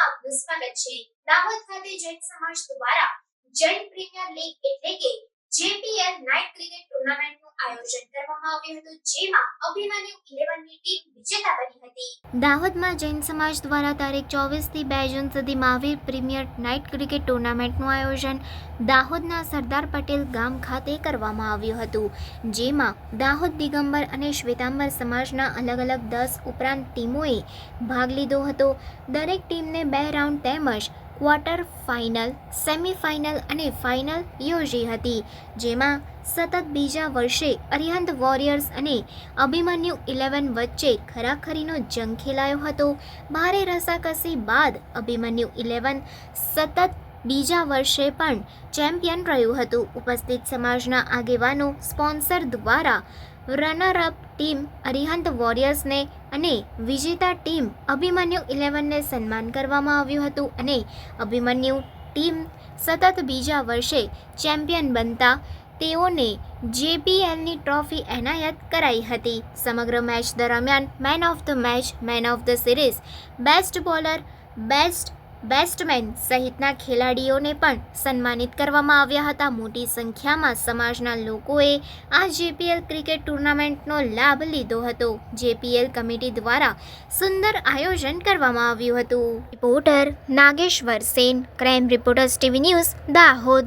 આપનું સ્વાગત છે। દાહોદ ખાતે જૈન સમાજ દ્વારા જૈન પ્રીમિયર લીગ એટલે કે JPL નાઇટ ક્રિકેટ ટુર્નામેન્ટનું આયોજન કરવામાં આવ્યું હતું, જેમાં અભિમન્યુ 11 ની ટીમ વિજેતા બની હતી। દાહોદમાં જૈન સમાજ દ્વારા તારીખ 24 થી 2 જૂન સુધી મહાવીર પ્રીમિયર નાઇટ ક્રિકેટ ટુર્નામેન્ટનું આયોજન દાહોદના સરદાર પટેલ ગામ ખાતે કરવામાં આવ્યું હતું, જેમાં દાહોદ દિગંબર અને શ્વેતાંબર સમાજના અલગ અલગ 10 ઉપરાંત ટીમોએ ભાગ લીધો હતો। દરેક ટીમને 2 રાઉન્ડ તેમજ ક્વાર્ટર ફાઇનલ, સેમીફાઇનલ અને ફાઇનલ યોજી હતી, જેમાં સતત બીજા વર્ષે અરિહંત વોરિયર્સ અને અભિમન્યુ 11 વચ્ચે ખરાખરીનો જંગ ખેલાયો હતો। ભારે રસાકસી બાદ અભિમન્યુ 11 સતત બીજા વર્ષે પણ ચેમ્પિયન રહ્યું હતું। ઉપસ્થિત સમાજના આગેવાનો સ્પોન્સર દ્વારા રનરઅપ ટીમ અરિહંત વોરિયર્સને અને વિજેતા ટીમ અભિમન્યુ 11ને સન્માન કરવામાં આવ્યું હતું અને અભિમન્યુ ટીમ સતત બીજા વર્ષે ચેમ્પિયન બનતા તેઓને JPLની ટ્રોફી એનાયત કરાઈ હતી। સમગ્ર મેચ દરમિયાન man of the match, man of the series, best bowler, best batsman સહિતના ખેલાડીઓને પણ સન્માનિત કરવામાં આવ્યા હતા। મોટી સંખ્યામાં સમાજના લોકોએ આ JPL ક્રિકેટ ટુર્નામેન્ટનો લાભ લીધો હતો। JPL કમિટી દ્વારા સુંદર આયોજન કરવામાં આવ્યું હતું। Reporter Nageshwar Sen, crime reporters TV news, Dahod.